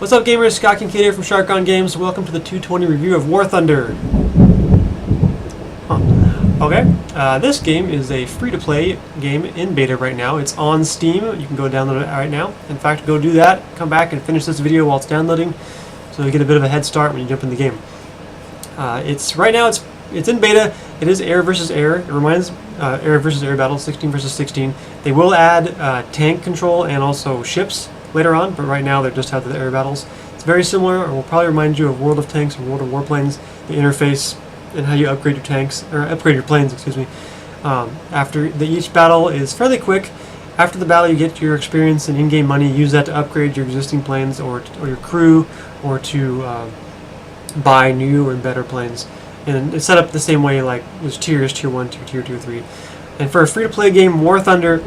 What's up, gamers? Scott Kincaid here from SharkOnGames. Welcome to the 220 review of War Thunder. Okay, this game is a free-to-play game in beta right now. It's on Steam. You can go download it right now. In fact, go do that. Come back and finish this video while it's downloading, so you get a bit of a head start when you jump in the game. Right now it's in beta. It is air versus air. It reminds air versus air battle, 16 versus 16. They will add tank control and also ships later on, but right now they just have the air battles. It's very similar, and will probably remind you of World of Tanks or World of Warplanes, the interface and how you upgrade your tanks, or upgrade your planes, excuse me. Each battle is fairly quick. After the battle, you get your experience and in-game money. Use that to upgrade your existing planes or your crew, or to buy new and better planes. And it's set up the same way, like there's tiers, tier 1, tier 2, 3. And for a free-to-play game, War Thunder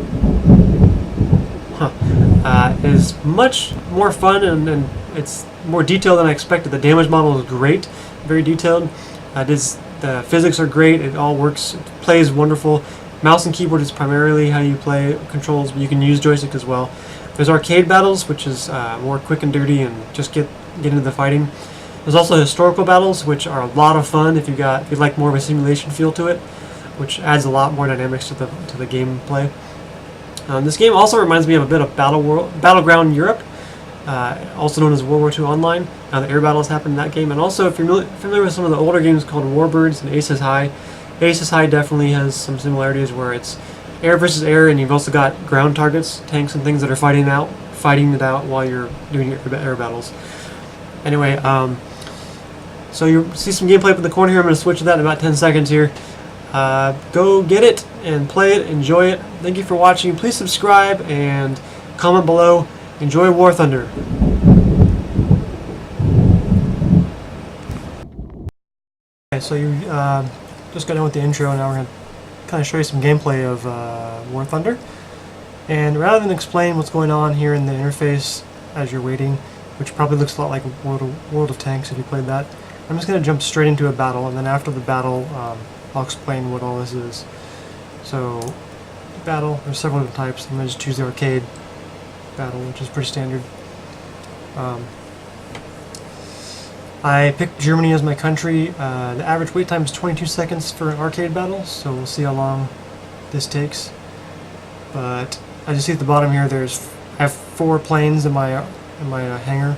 is much more fun, and it's more detailed than I expected. The damage model is great, very detailed. The physics are great. It all works. It plays wonderful. Mouse and keyboard is primarily how you play controls, but you can use joystick as well. There's arcade battles, which is more quick and dirty and just get into the fighting. There's also historical battles, which are a lot of fun if you like more of a simulation feel to it, which adds a lot more dynamics to the gameplay. This game also reminds me of a bit of Battleground Europe, also known as World War II Online. The air battles happen in that game, and also if you're familiar with some of the older games called Warbirds and Aces High, Aces High definitely has some similarities where it's air versus air, and you've also got ground targets, tanks and things that are fighting it out while you're doing your air battles. Anyway, so you see some gameplay up in the corner here. I'm going to switch to that in about 10 seconds here. Go get it and play it, enjoy it. Thank you for watching. Please subscribe and comment below. Enjoy War Thunder. Okay, so you just got done with the intro, and now we're going to kind of show you some gameplay of War Thunder. And rather than explain what's going on here in the interface as you're waiting, which probably looks a lot like World of Tanks if you played that, I'm just going to jump straight into a battle, and then after the battle I'll explain what all this is. So, battle, there's several different types. I'm going to just choose the arcade battle, which is pretty standard. I picked Germany as my country. The average wait time is 22 seconds for an arcade battle, so we'll see how long this takes. But as you see at the bottom here, I have 4 planes in my hangar.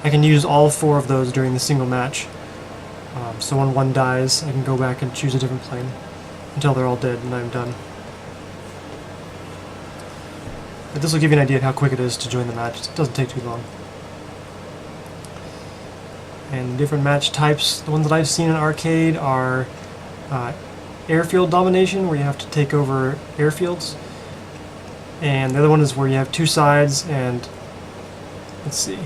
I can use all 4 of those during the single match. So when one dies, I can go back and choose a different plane until they're all dead and I'm done. But this will give you an idea of how quick it is to join the match. It doesn't take too long. And different match types, the ones that I've seen in arcade are airfield domination, where you have to take over airfields. And the other one is where you have 2 sides, and let's see.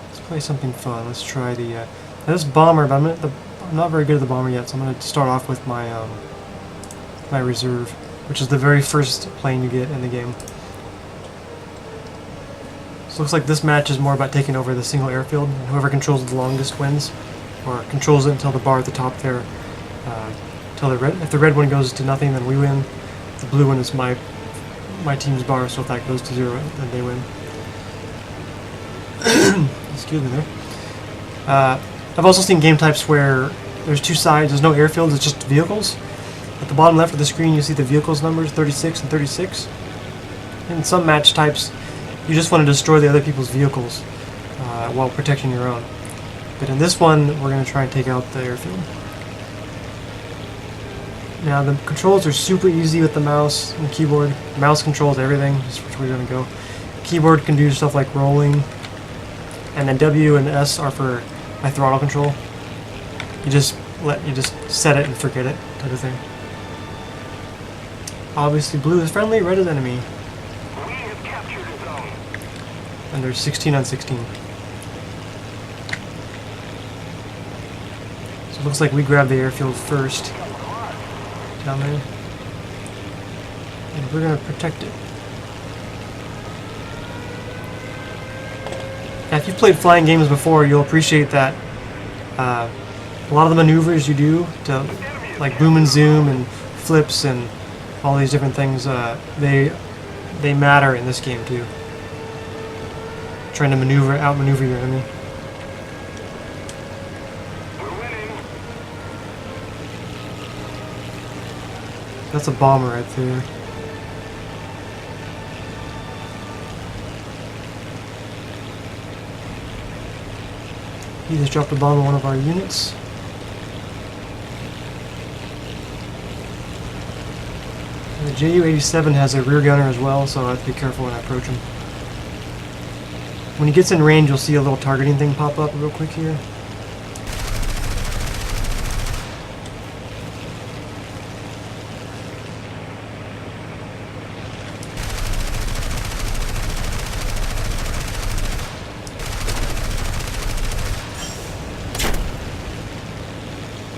Let's play something fun. Let's try the this bomber, but I'm not very good at the bomber yet, so I'm going to start off with my my reserve, which is the very first plane you get in the game. So it looks like this match is more about taking over the single airfield, and whoever controls it the longest wins, or controls it until the bar at the top there. If the red one goes to nothing, then we win. The blue one is my team's bar, so if that goes to 0, then they win. Excuse me there. I've also seen game types where there's 2 sides, there's no airfields, it's just vehicles. At the bottom left of the screen you see the vehicles numbers, 36 and 36. In some match types, you just want to destroy the other people's vehicles while protecting your own. But in this one, we're going to try and take out the airfield. Now the controls are super easy with the mouse and keyboard. The mouse controls everything, just which way you're going to go. Keyboard can do stuff like rolling, and then W and S are for my throttle control. You just set it and forget it, type of thing. Obviously blue is friendly, red is enemy. We have captured a zone. And there's 16 on 16. So it looks like we grab the airfield first. Down there. And we're going to protect it. Now, if you've played flying games before, you'll appreciate that a lot of the maneuvers you do to, like boom and zoom and flips and all these different things, they matter in this game too. trying to outmaneuver your enemy. We're winning. That's a bomber right there. He just dropped a bomb on one of our units. And the Ju-87 has a rear gunner as well, so I have to be careful when I approach him. When he gets in range, you'll see a little targeting thing pop up real quick here.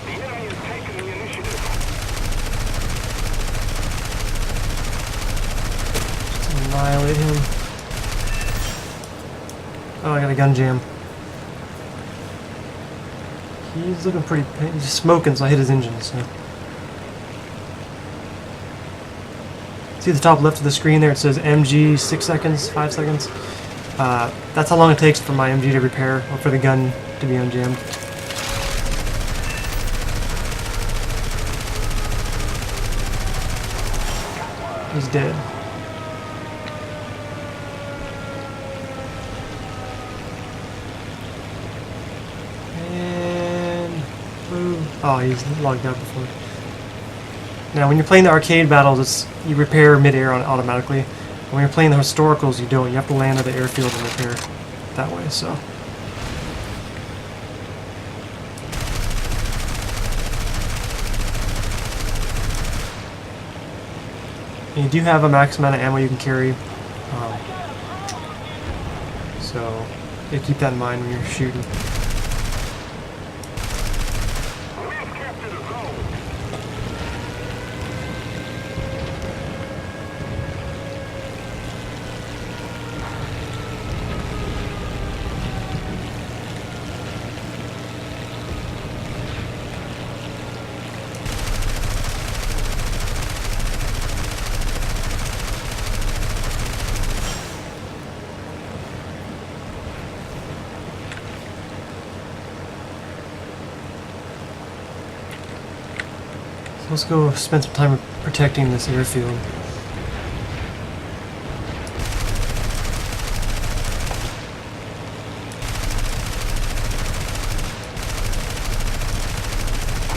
The enemy has taken the initiative. Annihilate him. Oh, I got a gun jam. He's looking pretty... He's smoking, so I hit his engine, so... See the top left of the screen there? It says MG 6 seconds, 5 seconds. That's how long it takes for my MG to repair, or for the gun to be unjammed. He's dead. Oh, he's logged out before. Now, when you're playing the arcade battles, you repair mid-air automatically. When you're playing the historicals, you don't. You have to land at the airfield and repair that way, so... And you do have a max amount of ammo you can carry. So, yeah, keep that in mind when you're shooting. Let's go spend some time protecting this airfield. We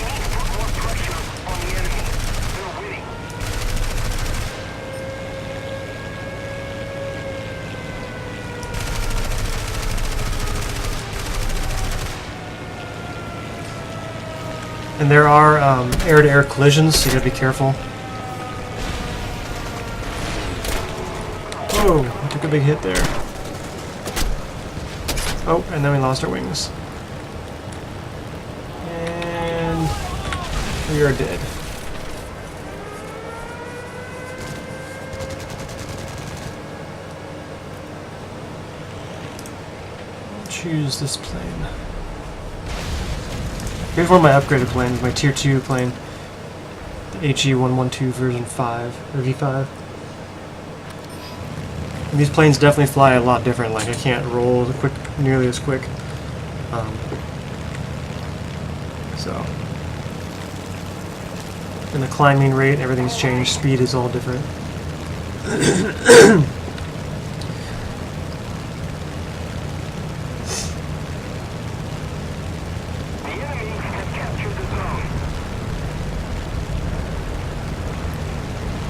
need to put more pressure on the enemy. They're winning. And there are air-to-air collisions, so you gotta be careful. Whoa, we took a big hit there. Oh, and then we lost our wings. And we are dead. Choose this plane. Here's one of my upgraded planes, my tier 2 plane. The HE-112 version 5, or V5. And these planes definitely fly a lot different, like I can't roll nearly as quick. And the climbing rate, everything's changed, speed is all different.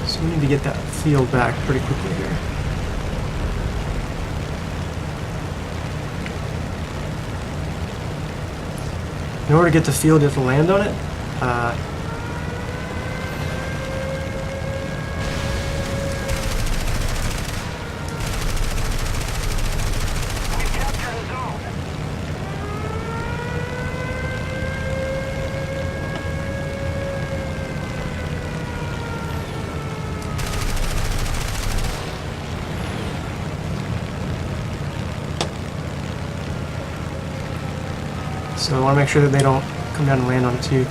So we need to get that field back pretty quickly here. In order to get the field, you have to land on it. So I want to make sure that they don't come down and land on it too.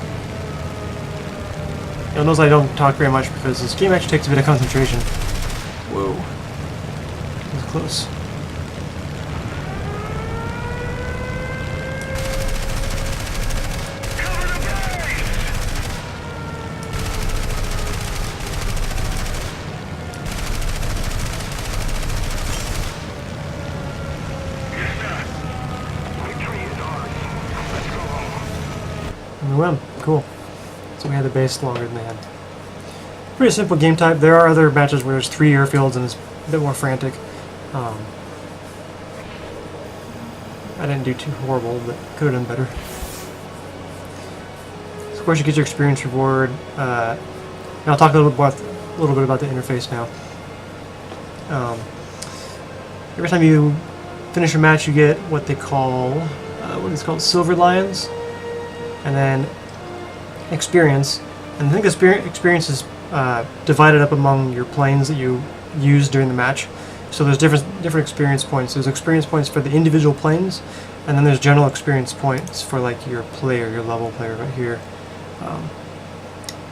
You'll notice I don't talk very much because this game actually takes a bit of concentration. Whoa. That was close. Cool. So we had the base longer than they had. Pretty simple game type. There are other matches where there's 3 airfields and it's a bit more frantic. I didn't do too horrible, but could have done better. So of course you get your experience reward. And I'll talk a little bit about the interface now. Every time you finish a match, you get what they call, what is called silver lions, and then experience. And I think the experience is divided up among your planes that you use during the match. So there's different experience points. There's experience points for the individual planes, and then there's general experience points for like your player, your level player right here.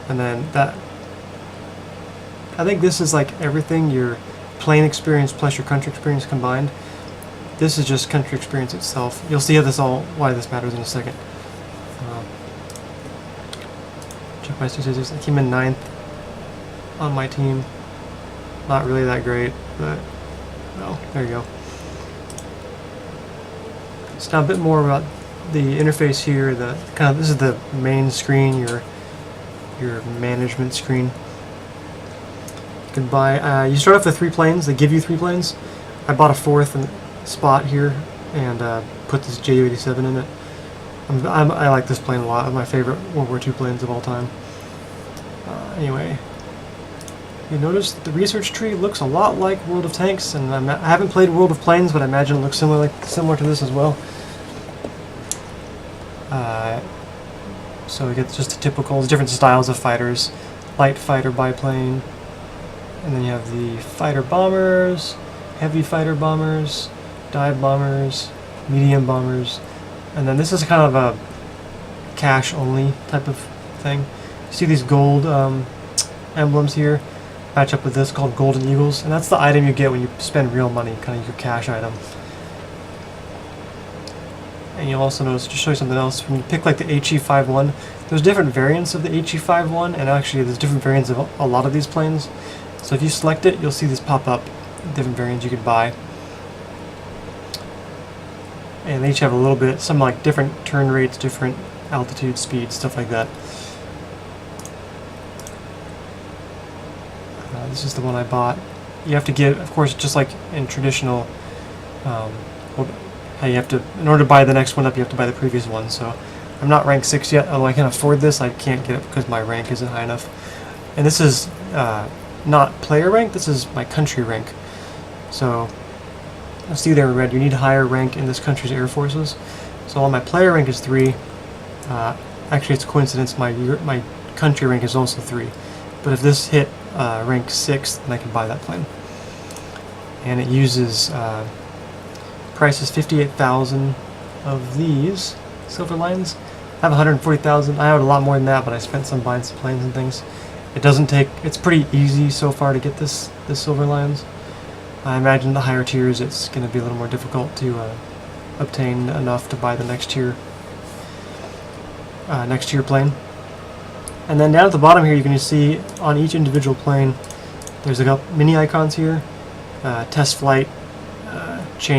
And then that, I think this is like everything, your plane experience plus your country experience combined. This is just country experience itself. You'll see how why this matters in a second. Check my statistics. I came in 9th on my team. Not really that great, but well, there you go. So now a bit more about the interface here. This is the main screen, your management screen. You can buy. You start off with 3 planes. They give you 3 planes. I bought a 4th spot here and put this Ju-87 in it. I like this plane a lot. It's my favorite World War II planes of all time. Anyway, you notice the research tree looks a lot like World of Tanks, and I haven't played World of Planes, but I imagine it looks similar to this as well. So we get just the typical different styles of fighters: light fighter biplane, and then you have the fighter bombers, heavy fighter bombers, dive bombers, medium bombers, and then this is kind of a cash-only type of thing. You see these gold emblems here match up with this called Golden Eagles, and that's the item you get when you spend real money, kind of your cash item. And you'll also notice, just show you something else, when you pick like the HE-51, there's different variants of the HE-51, and actually there's different variants of a lot of these planes. So if you select it, you'll see these pop up, different variants you could buy. And they each have a little bit, some like different turn rates, different altitude, speed, stuff like that. This is the one I bought. You have to get, of course, just like in traditional, how you have to, in order to buy the next one up, you have to buy the previous one. So I'm not rank 6 yet, although I can afford this. I can't get it because my rank isn't high enough. And this is not player rank, this is my country rank. So you'll see there in red, you need higher rank in this country's air forces. So while my player rank is 3, actually it's a coincidence, my country rank is also 3. But if this hit rank 6, then I can buy that plane. And it uses, price is 58,000 of these silver lions. I have 140,000. I had a lot more than that, but I spent some buying some planes and things. It doesn't take, it's pretty easy so far to get this silver lions. I imagine the higher tiers it's going to be a little more difficult to obtain enough to buy the next tier plane. And then down at the bottom here you can see on each individual plane there's a couple mini icons here. Test flight,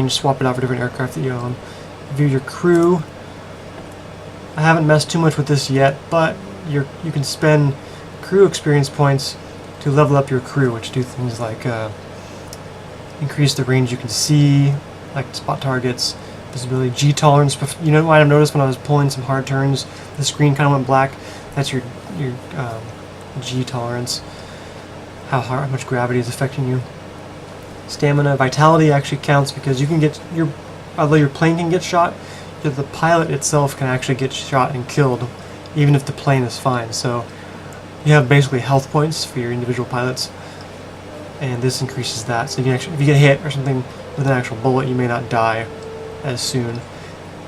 swap it out for different aircraft that you own. View your crew. I haven't messed too much with this yet, but you can spend crew experience points to level up your crew, which do things like increase the range you can see, like spot targets, visibility, G tolerance. You know what I noticed when I was pulling some hard turns, the screen kind of went black. That's your G tolerance, how much gravity is affecting you. Stamina, vitality actually counts because you can get although your plane can get shot, the pilot itself can actually get shot and killed, even if the plane is fine. So you have basically health points for your individual pilots, and this increases that. So you can actually, if you get hit or something with an actual bullet, you may not die as soon,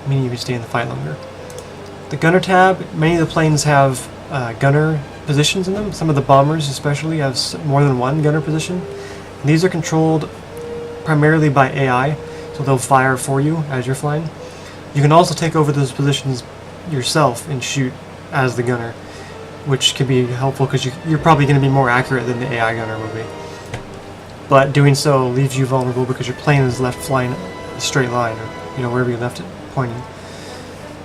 meaning you can stay in the fight longer. The gunner tab, many of the planes have gunner positions in them. Some of the bombers especially have more than one gunner position. And these are controlled primarily by AI, so they'll fire for you as you're flying. You can also take over those positions yourself and shoot as the gunner, which can be helpful because you're probably going to be more accurate than the AI gunner will be. But doing so leaves you vulnerable because your plane is left flying a straight line, or wherever you left it pointing,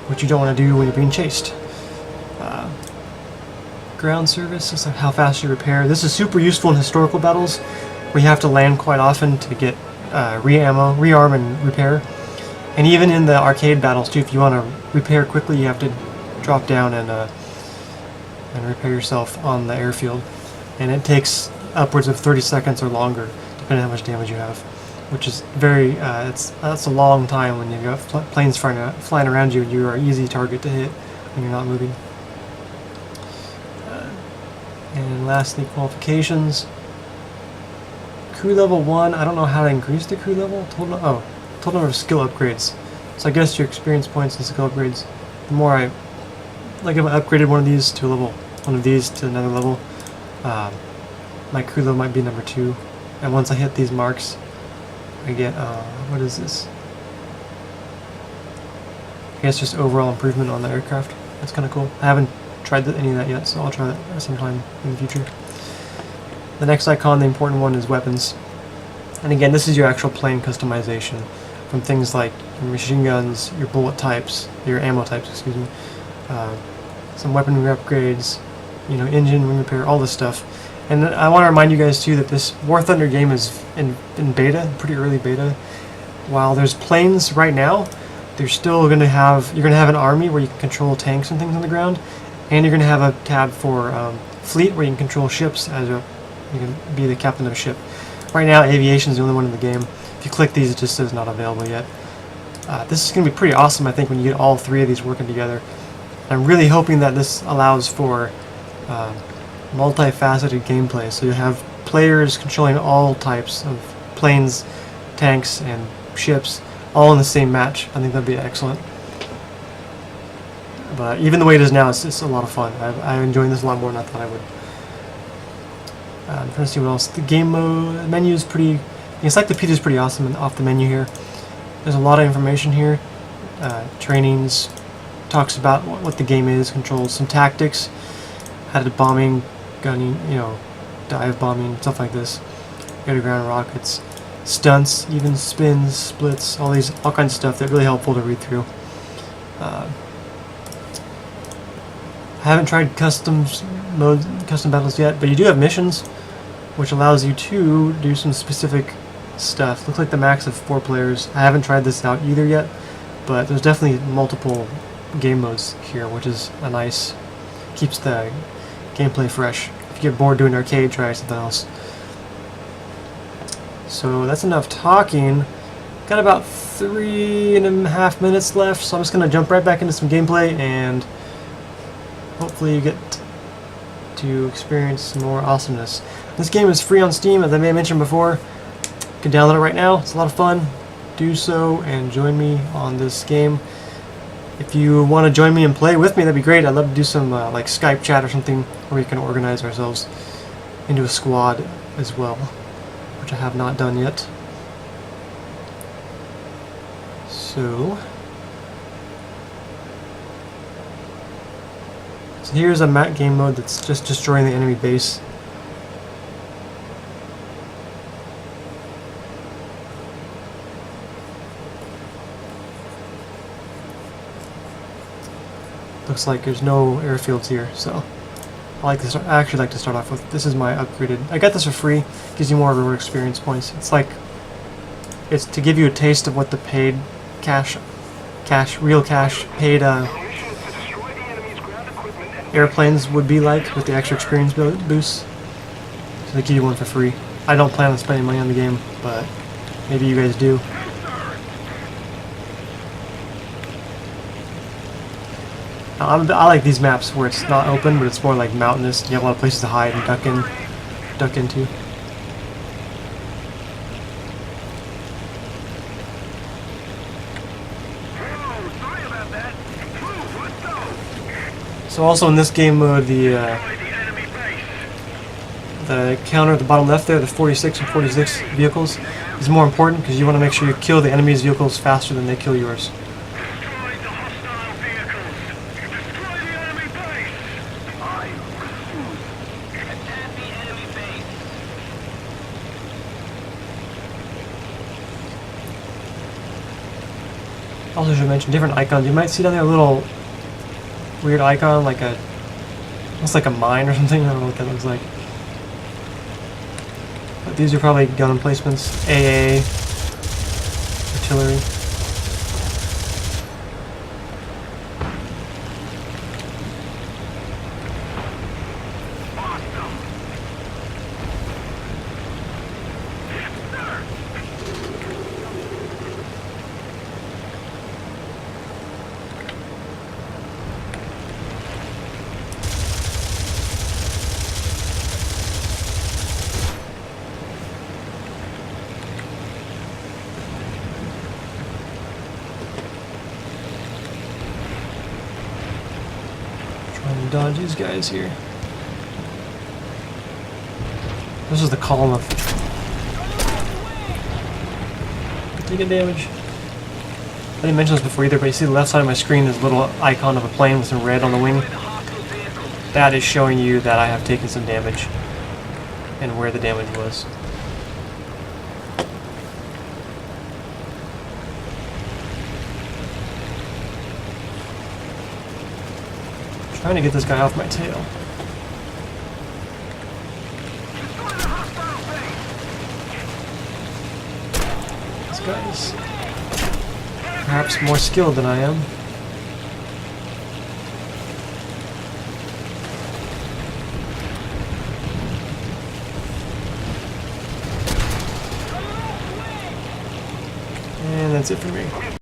which you don't want to do when you're being chased. ground service. It's like how fast you repair. This is super useful in historical battles where you have to land quite often to get re-ammo, rearm, and repair. And even in the arcade battles too, if you want to repair quickly, you have to drop down and repair yourself on the airfield. And it takes upwards of 30 seconds or longer, depending on how much damage you have. Which is very, that's a long time when you've got planes flying around you and you are an easy target to hit when you're not moving. And lastly, qualifications. Crew level 1, I don't know how to increase the crew level. Total number of skill upgrades. So I guess your experience points and skill upgrades. The more I upgraded one of these to another level, my crew level might be number 2. And once I hit these marks, I get, what is this? I guess just overall improvement on the aircraft. That's kind of cool. I haven't tried any of that yet, so I'll try that sometime in the future. The next icon, the important one, is weapons. And again, this is your actual plane customization from things like your machine guns, your bullet types, your ammo types, excuse me, some weaponry upgrades, engine, wing repair, all this stuff. And I want to remind you guys too that this War Thunder game is in beta, pretty early beta. While there's planes right now, you're going to have an army where you can control tanks and things on the ground, and you're going to have a tab for fleet where you can control ships as you can be the captain of a ship. Right now, aviation is the only one in the game. If you click these, it just says not available yet. This is going to be pretty awesome, I think, when you get all 3 of these working together. I'm really hoping that this allows for multifaceted gameplay, so you have players controlling all types of planes, tanks, and ships all in the same match. I think that'd be excellent. But even the way it is now, it's a lot of fun. I'm enjoying this a lot more than I thought I would. I'm trying to see what else. The game mode menu is pretty. The encyclopedia is pretty awesome and off the menu here. There's a lot of information here. Trainings, talks about what the game is, controls some tactics, how to bombing, gunning, dive bombing, stuff like this. Air-to-ground rockets, stunts, even spins, splits, all kinds of stuff that's really helpful to read through. I haven't tried custom battles yet, but you do have missions, which allows you to do some specific stuff. Looks like the max of 4 players. I haven't tried this out either yet, but there's definitely multiple game modes here, which is keeps the gameplay fresh. If you get bored doing arcade, try something else. So that's enough talking. Got about 3.5 minutes left, so I'm just going to jump right back into some gameplay, and hopefully you get to experience some more awesomeness. This game is free on Steam, as I may have mentioned before. You can download it right now. It's a lot of fun. Do so and join me on this game. If you want to join me and play with me, that'd be great. I'd love to do some like Skype chat or something where we can organize ourselves into a squad as well, which I have not done yet. So here's a map game mode that's just destroying the enemy base. Looks like there's no airfields here, so I actually like to start off with, this is my upgraded, I got this for free, gives you more reward experience points. It's to give you a taste of what the paid real cash paid airplanes would be like with the extra experience boosts. So they give you one for free. I don't plan on spending money on the game, but maybe you guys do. I like these maps where it's not open, but it's more like mountainous. You have a lot of places to hide and duck into. So also in this game mode, the counter at the bottom left there, the 46 and 46 vehicles, is more important because you want to make sure you kill the enemy's vehicles faster than they kill yours. Also should mention different icons. You might see down there a little weird icon like a Looks like a mine or something. I don't know what that looks like. But these are probably gun emplacements. AA, artillery. Trying to dodge these guys here. This is the column of taking damage. I didn't mention this before either, but you see the left side of my screen, there's a little icon of a plane with some red on the wing. That is showing you that I have taken some damage and where the damage was. Trying to get this guy off my tail. This guy's perhaps more skilled than I am. And that's it for me.